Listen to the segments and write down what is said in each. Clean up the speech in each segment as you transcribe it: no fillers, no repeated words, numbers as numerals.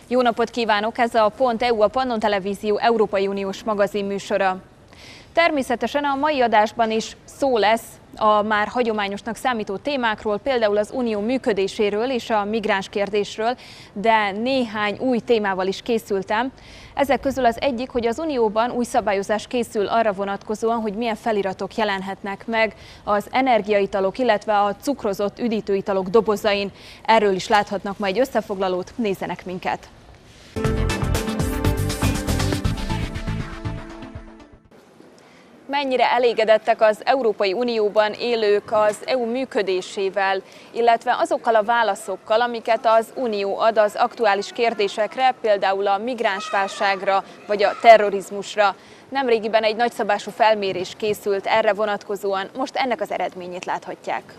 Jó napot kívánok! Ez a Pont.eu, a Pannon Televízió Európai Uniós magazinműsora. Természetesen a mai adásban is szó lesz a már hagyományosnak számító témákról, például az unió működéséről és a migráns kérdésről, de néhány új témával is készültem. Ezek közül az egyik, hogy az unióban új szabályozás készül arra vonatkozóan, hogy milyen feliratok jelenhetnek meg az energiaitalok, illetve a cukrozott üdítőitalok dobozain. Erről is láthatnak majd összefoglalót, nézzenek minket! Mennyire elégedettek az Európai Unióban élők az EU működésével, illetve azokkal a válaszokkal, amiket az Unió ad az aktuális kérdésekre, például a migránsválságra vagy a terrorizmusra. Nemrégiben egy nagyszabású felmérés készült erre vonatkozóan, most ennek az eredményét láthatják.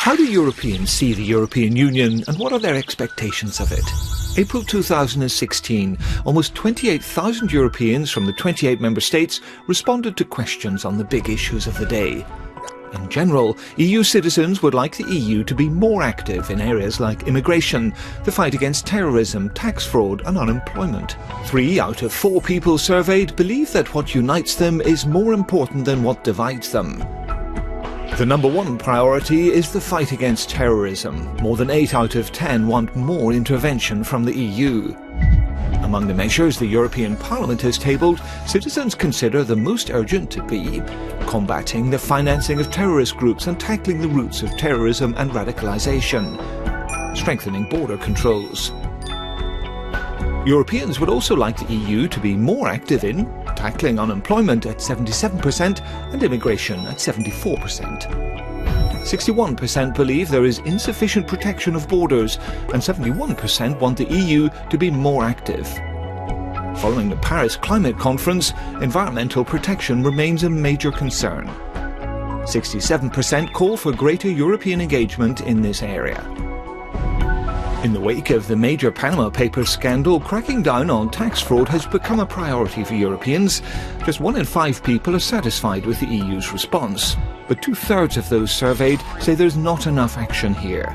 How do Europeans see the European Union and what are their expectations of it? April 2016, almost 28,000 Europeans from the 28 member states responded to questions on the big issues of the day. In general, EU citizens would like the EU to be more active in areas like immigration, the fight against terrorism, tax fraud and unemployment. 3 out of 4 people surveyed believe that what unites them is more important than what divides them. The number one priority is the fight against terrorism. More than 8 out of 10 want more intervention from the EU. Among the measures the European Parliament has tabled, citizens consider the most urgent to be combating the financing of terrorist groups and tackling the roots of terrorism and radicalisation, strengthening border controls. Europeans would also like the EU to be more active in tackling unemployment at 77% and immigration at 74%. 61% believe there is insufficient protection of borders and 71% want the EU to be more active. Following the Paris Climate Conference, environmental protection remains a major concern. 67% call for greater European engagement in this area. In the wake of the major Panama Papers scandal, cracking down on tax fraud has become a priority for Europeans. Just 1 in 5 people are satisfied with the EU's response, but 2/3 of those surveyed say there's not enough action here.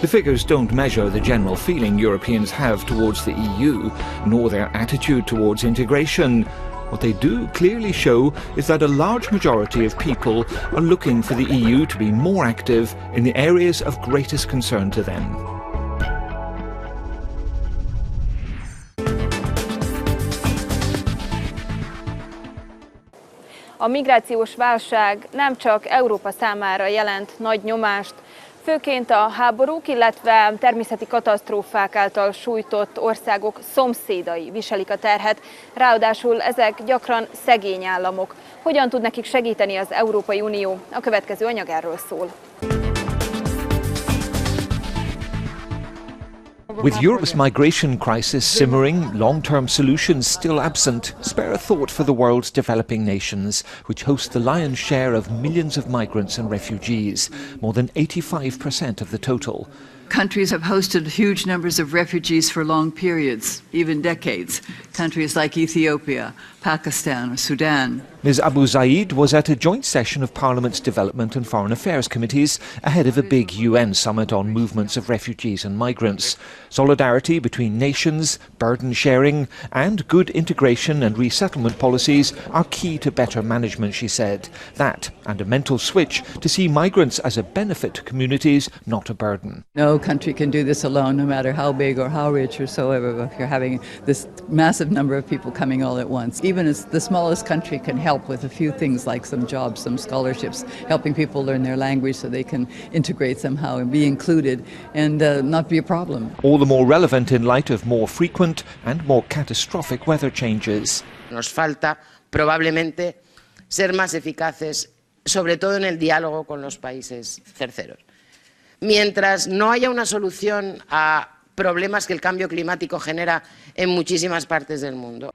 The figures don't measure the general feeling Europeans have towards the EU, nor their attitude towards integration. What they do clearly show is that a large majority of people are looking for the EU to be more active in the areas of greatest concern to them. A migrációs válság nem csak Európa számára jelent nagy nyomást, főként a háborúk, illetve természeti katasztrófák által sújtott országok szomszédai viselik a terhet, ráadásul ezek gyakran szegény államok. Hogyan tud nekik segíteni az Európai Unió? A következő anyag erről szól. With Europe's migration crisis simmering, long-term solutions still absent, spare a thought for the world's developing nations, which host the lion's share of millions of migrants and refugees, more than 85% of the total. Countries have hosted huge numbers of refugees for long periods, even decades. Countries like Ethiopia, Pakistan or Sudan. Ms Abu Zaid was at a joint session of Parliament's Development and Foreign Affairs Committees ahead of a big UN summit on movements of refugees and migrants. Solidarity between nations, burden sharing and good integration and resettlement policies are key to better management, she said. That and a mental switch to see migrants as a benefit to communities, not a burden. No country can do this alone, no matter how big or how rich or so ever, if you're having this massive number of people coming all at once. Even as the smallest country can help with a few things like some jobs, some scholarships, helping people learn their language so they can integrate somehow and be included and not be a problem. All the more relevant in light of more frequent and more catastrophic weather changes. Nos falta probablemente ser más eficaces, sobre todo en el diálogo con los países terceros. Mientras no haya una solución a problemas que el cambio climático genera en muchísimas partes del mundo.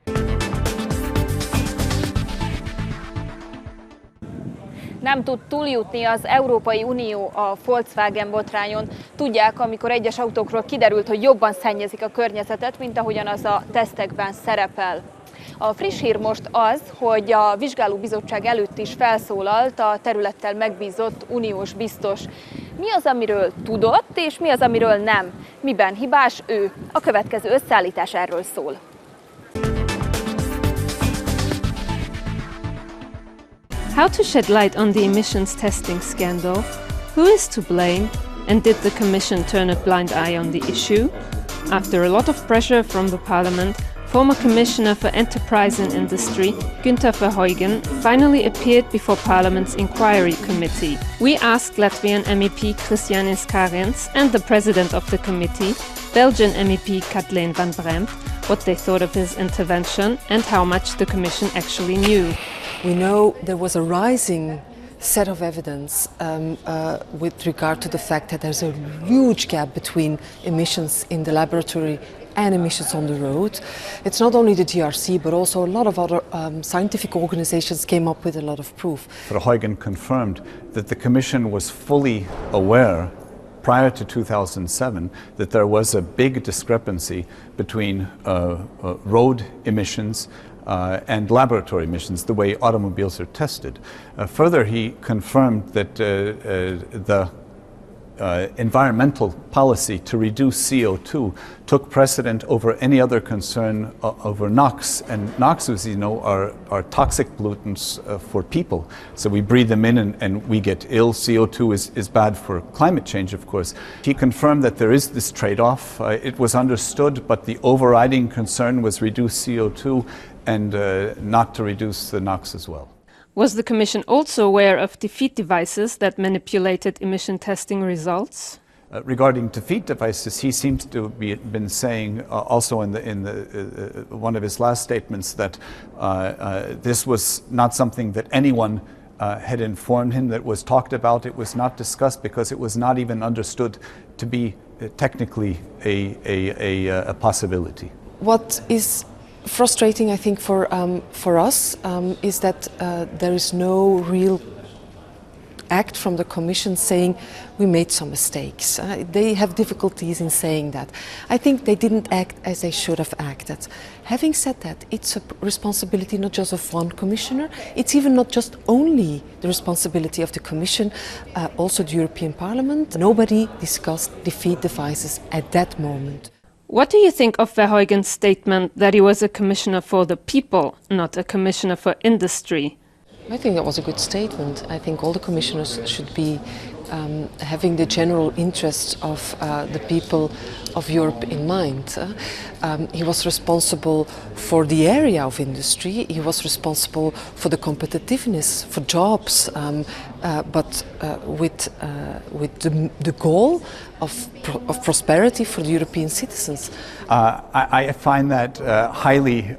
Nem tud túljutni az Európai Unió a Volkswagen botrányon. Tudják, amikor egyes autókról kiderült, hogy jobban szennyezik a környezetet, mint ahogyan az a tesztekben szerepel. A friss hír most az, hogy a vizsgálóbizottság előtt is felszólalt a területtel megbízott uniós biztos. Mi az, amiről tudott, és mi az, amiről nem? Miben hibás ő? A következő összeállítás erről szól. How to shed light on the emissions testing scandal? Who is to blame? And did the Commission turn a blind eye on the issue? After a lot of pressure from the Parliament, former Commissioner for Enterprise and Industry, Günther Verheugen, finally appeared before Parliament's Inquiry Committee. We asked Latvian MEP Krišjānis Kariņš and the President of the committee, Belgian MEP Kathleen van Bremt, what they thought of his intervention and how much the Commission actually knew. We know there was a rising set of evidence with regard to the fact that there's a huge gap between emissions in the laboratory and emissions on the road. It's not only the GRC, but also a lot of other scientific organizations came up with a lot of proof. Verheugen confirmed that the Commission was fully aware prior to 2007 that there was a big discrepancy between road emissions and laboratory emissions, the way automobiles are tested. Further, he confirmed that the environmental policy to reduce CO2 took precedent over any other concern over NOx. And NOx, as you know, are toxic pollutants for people. So we breathe them in and we get ill. CO2 is bad for climate change, of course. He confirmed that there is this trade-off. It was understood, but the overriding concern was reduce CO2 and not to reduce the NOx as well. Was the Commission also aware of defeat devices that manipulated emission testing results? Regarding defeat devices, he seems to have been saying also in one of his last statements that this was not something that anyone had informed him, that was talked about. It was not discussed because it was not even understood to be technically a possibility. What is frustrating, I think, for us is that there is no real act from the Commission saying we made some mistakes. They have difficulties in saying that. I think they didn't act as they should have acted. Having said that, it's a responsibility not just of one Commissioner, it's even not just only the responsibility of the Commission, also the European Parliament. Nobody discussed defeat devices at that moment. What do you think of Verheugen's statement that he was a commissioner for the people, not a commissioner for industry? I think that was a good statement. I think all the commissioners should be having the general interests of the people of Europe in mind. He was responsible for the area of industry, he was responsible for the competitiveness, for jobs, but with the goal of prosperity for the European citizens. I find that highly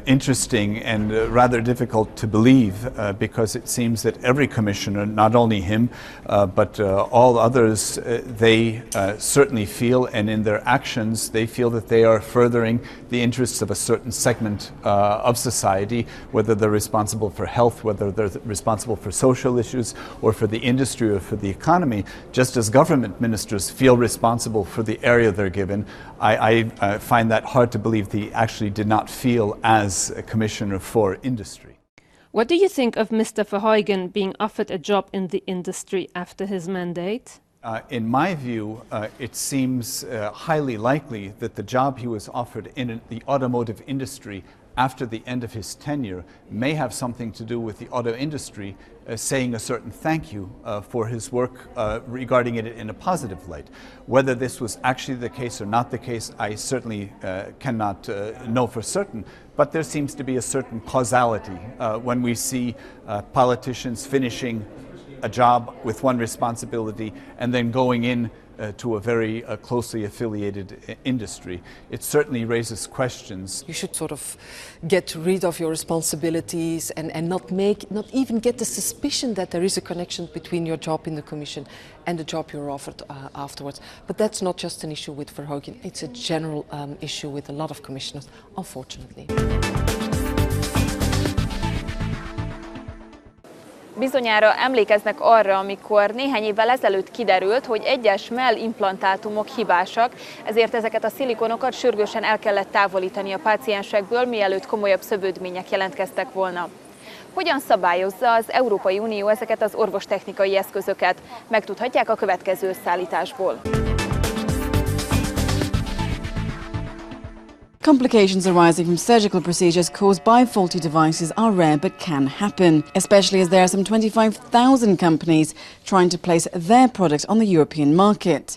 interesting and rather difficult to believe because it seems that every commissioner, not only him, but all others, they certainly feel, and in their actions, they feel that they are furthering the interests of a certain segment of society, whether they're responsible for health, whether they're responsible for social issues, or for the industry or for the economy, just as government ministers feel responsible for the area they're given. I find that hard to believe that he actually did not feel as a commissioner for industry. What do you think of Mr. Verheugen being offered a job in the industry after his mandate? In my view, it seems highly likely that the job he was offered in the automotive industry after the end of his tenure may have something to do with the auto industry saying a certain thank you for his work, regarding it in a positive light. Whether this was actually the case or not the case, I certainly cannot know for certain, but there seems to be a certain causality when we see politicians finishing a job with one responsibility and then going in to a very closely affiliated industry. It certainly raises questions. You should sort of get rid of your responsibilities and not even get the suspicion that there is a connection between your job in the Commission and the job you're offered afterwards. But that's not just an issue with Verheugen, it's a general issue with a lot of commissioners, unfortunately. Bizonyára emlékeznek arra, amikor néhány évvel ezelőtt kiderült, hogy egyes mellimplantátumok hibásak, ezért ezeket a szilikonokat sürgősen el kellett távolítani a páciensekből, mielőtt komolyabb szövődmények jelentkeztek volna. Hogyan szabályozza az Európai Unió ezeket az orvostechnikai eszközöket? Megtudhatják a következő összeállításból. Complications arising from surgical procedures caused by faulty devices are rare but can happen, especially as there are some 25,000 companies trying to place their product on the European market.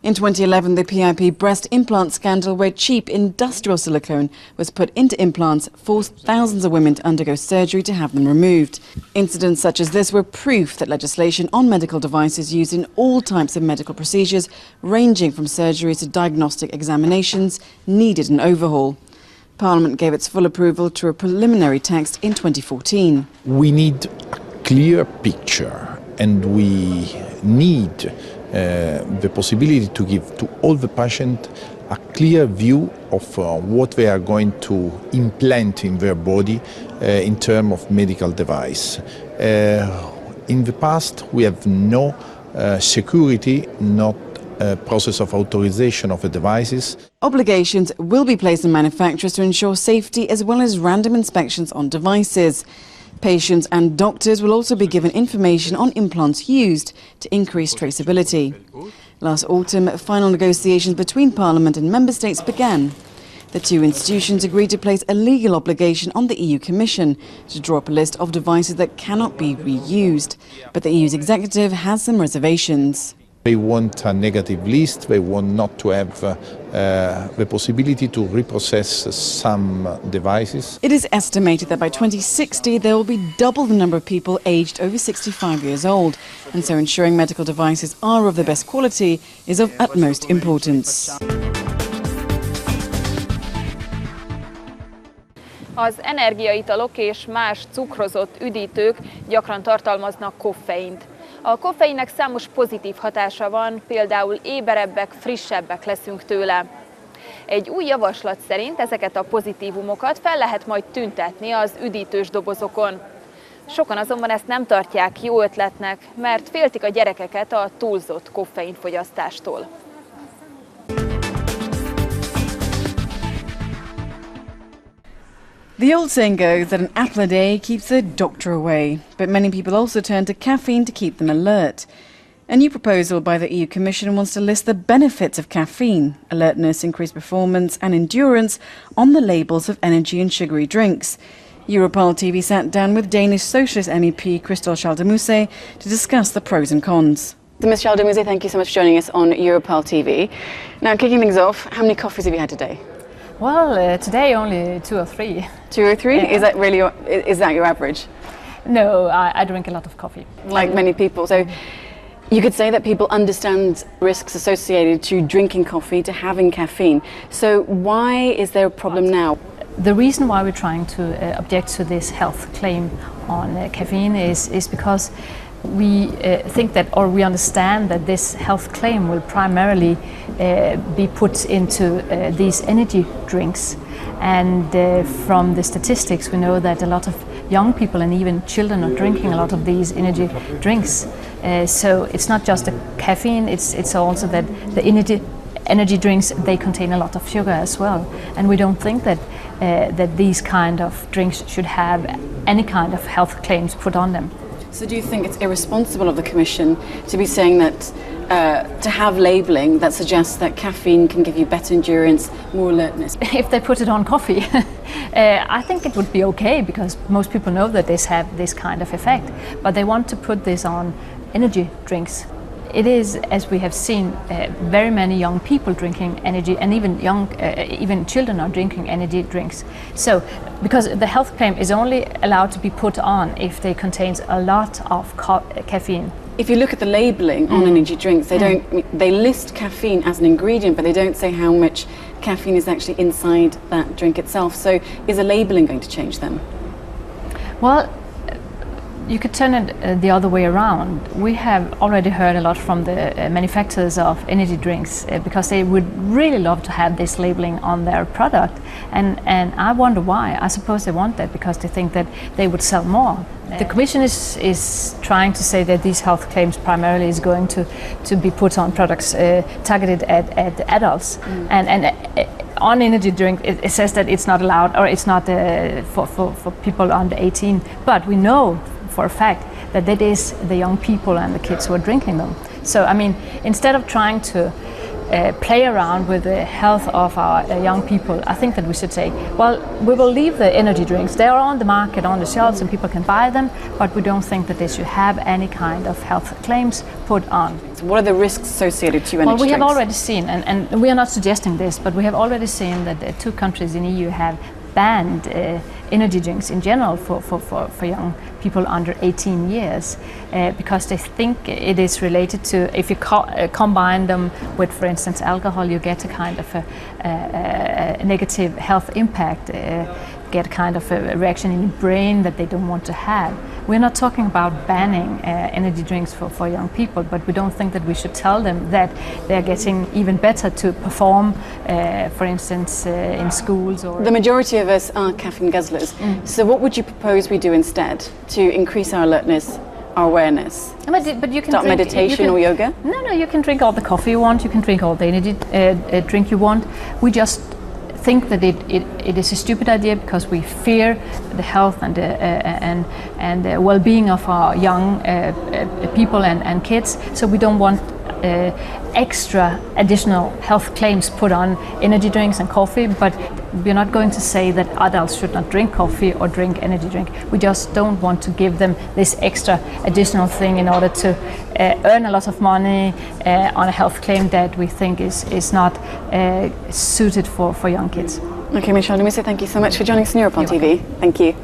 In 2011, the PIP breast implant scandal, where cheap industrial silicone was put into implants, forced thousands of women to undergo surgery to have them removed. Incidents such as this were proof that legislation on medical devices used in all types of medical procedures, ranging from surgery to diagnostic examinations, needed an overhaul. Parliament gave its full approval to a preliminary text in 2014. We need a clear picture, and we need the possibility to give to all the patients a clear view of what they are going to implant in their body in terms of medical device. In the past, we have no security, not process of authorization of the devices. Obligations will be placed on manufacturers to ensure safety as well as random inspections on devices. Patients and doctors will also be given information on implants used to increase traceability. Last autumn, final negotiations between Parliament and Member States began. The two institutions agreed to place a legal obligation on the EU Commission to draw up a list of devices that cannot be reused. But the EU's executive has some reservations. They want a negative list, they want not to have the possibility to reprocess some devices. It is estimated that by 2060 there will be double the number of people aged over 65 years old, and so ensuring medical devices are of the best quality is of utmost importance. Az energiaitalok és más cukrozott üdítők gyakran tartalmaznak koffeint. A koffeinnek számos pozitív hatása van, például éberebbek, frissebbek leszünk tőle. Egy új javaslat szerint ezeket a pozitívumokat fel lehet majd tüntetni az üdítős dobozokon. Sokan azonban ezt nem tartják jó ötletnek, mert féltik a gyerekeket a túlzott koffeinfogyasztástól. The old saying goes that an apple a day keeps the doctor away, but many people also turn to caffeine to keep them alert. A new proposal by the EU Commission wants to list the benefits of caffeine, alertness, increased performance and endurance on the labels of energy and sugary drinks. Europol TV sat down with Danish Socialist MEP Christel Schaldemose to discuss the pros and cons. So Ms. Schaldemose, thank you so much for joining us on Europol TV. Now, kicking things off, how many coffees have you had today? Well, today only 2 or 3. 2 or 3? Yeah. Is that really is that your average? No, I drink a lot of coffee. Like many people. So you could say that people understand risks associated to drinking coffee, to having caffeine. So why is there a problem now? The reason why we're trying to object to this health claim on caffeine is because we think that, or we understand that this health claim will primarily be put into these energy drinks. And from the statistics, we know that a lot of young people and even children are drinking a lot of these energy drinks. So it's not just the caffeine, it's also that the energy drinks, they contain a lot of sugar as well. And we don't think that that these kind of drinks should have any kind of health claims put on them. So do you think it's irresponsible of the Commission to be saying that, to have labelling that suggests that caffeine can give you better endurance, more alertness? If they put it on coffee, I think it would be okay, because most people know that this have this kind of effect. But they want to put this on energy drinks. It is, as we have seen, very many young people drinking energy, and even children are drinking energy drinks. So, because the health claim is only allowed to be put on if they contains a lot of caffeine. If you look at the labelling on energy drinks, they list caffeine as an ingredient, but they don't say how much caffeine is actually inside that drink itself. So, is the labelling going to change them? Well, You could turn it the other way around. We have already heard a lot from the manufacturers of energy drinks because they would really love to have this labeling on their product, and I wonder why. I suppose they want that because they think that they would sell more. The Commission is trying to say that these health claims primarily is going to be put on products targeted at adults, and on energy drink it says that it's not allowed, or it's not for people under 18, but we know for a fact that it is the young people and the kids who are drinking them. So, I mean, instead of trying to play around with the health of our young people, I think that we should say, well, we will leave the energy drinks. They are on the market, on the shelves, and people can buy them, but we don't think that they should have any kind of health claims put on. So what are the risks associated to energy Well, we have drinks? already seen, and we are not suggesting this, but we have already seen that 2 countries in the EU have banned energy drinks in general for young people under 18 years because they think it is related to, if you combine them with, for instance, alcohol, you get a kind of a negative health impact, get kind of a reaction in the brain that they don't want to have. We're not talking about banning energy drinks for young people, but we don't think that we should tell them that they're getting even better to perform, for instance, in schools. Or The majority of us are caffeine guzzlers. So what would you propose we do instead to increase our alertness, our awareness? But you can Start drink, meditation or yoga? No, you can drink all the coffee you want, you can drink all the energy drink you want. We just think that it is a stupid idea because we fear the health and the well-being of our young people and kids. So we don't want extra additional health claims put on energy drinks and coffee, but we're not going to say that adults should not drink coffee or drink energy drink. We just don't want to give them this extra additional thing in order to earn a lot of money on a health claim that we think is not suited for young kids. Okay, Michelle, let me say thank you so much for joining us on Europe on TV. Thank you.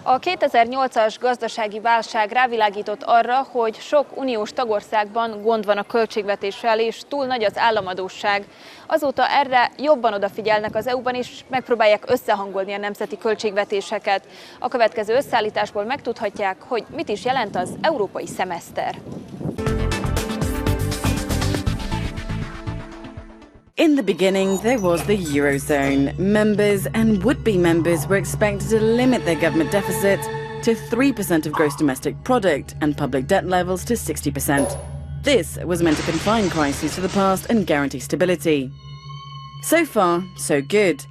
A 2008-as gazdasági válság rávilágított arra, hogy sok uniós tagországban gond van a költségvetéssel, és túl nagy az államadósság. Azóta erre jobban odafigyelnek az EU-ban, és megpróbálják összehangolni a nemzeti költségvetéseket. A következő összeállításból megtudhatják, hogy mit is jelent az európai szemeszter. In the beginning, there was the Eurozone. Members and would-be members were expected to limit their government deficit to 3% of gross domestic product and public debt levels to 60%. This was meant to confine crises to the past and guarantee stability. So far, so good.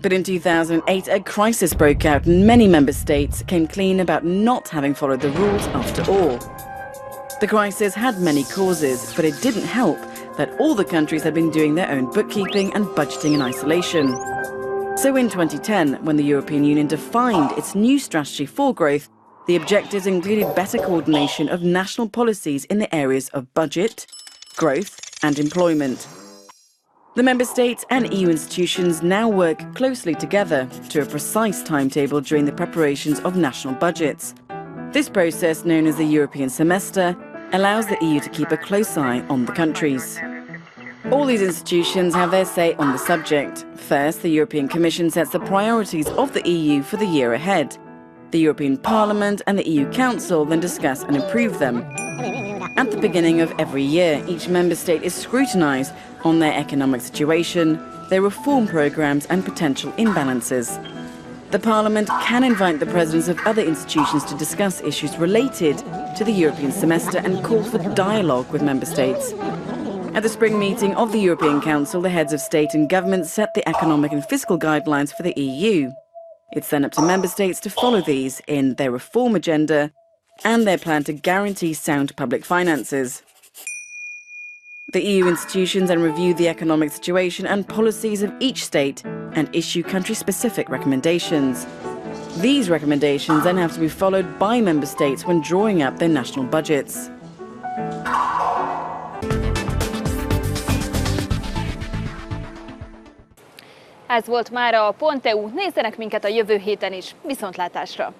But in 2008, a crisis broke out and many member states came clean about not having followed the rules after all. The crisis had many causes, but it didn't help that all the countries had been doing their own bookkeeping and budgeting in isolation. So in 2010, when the European Union defined its new strategy for growth, the objectives included better coordination of national policies in the areas of budget, growth and employment. The member states and EU institutions now work closely together to a precise timetable during the preparations of national budgets. This process, known as the European semester, allows the EU to keep a close eye on the countries. All these institutions have their say on the subject. First, the European Commission sets the priorities of the EU for the year ahead. The European Parliament and the EU Council then discuss and approve them. At the beginning of every year, each member state is scrutinised on their economic situation, their reform programmes and potential imbalances. The Parliament can invite the presidents of other institutions to discuss issues related to the European semester and call for dialogue with member states. At the spring meeting of the European Council, the heads of state and government set the economic and fiscal guidelines for the EU. It's then up to member states to follow these in their reform agenda and their plan to guarantee sound public finances. The EU institutions then review the economic situation and policies of each state and issue country-specific recommendations. These recommendations then have to be followed by member states when drawing up their national budgets. Ez volt mára a Pont.eu, nézzenek minket a jövő héten is. Viszontlátásra!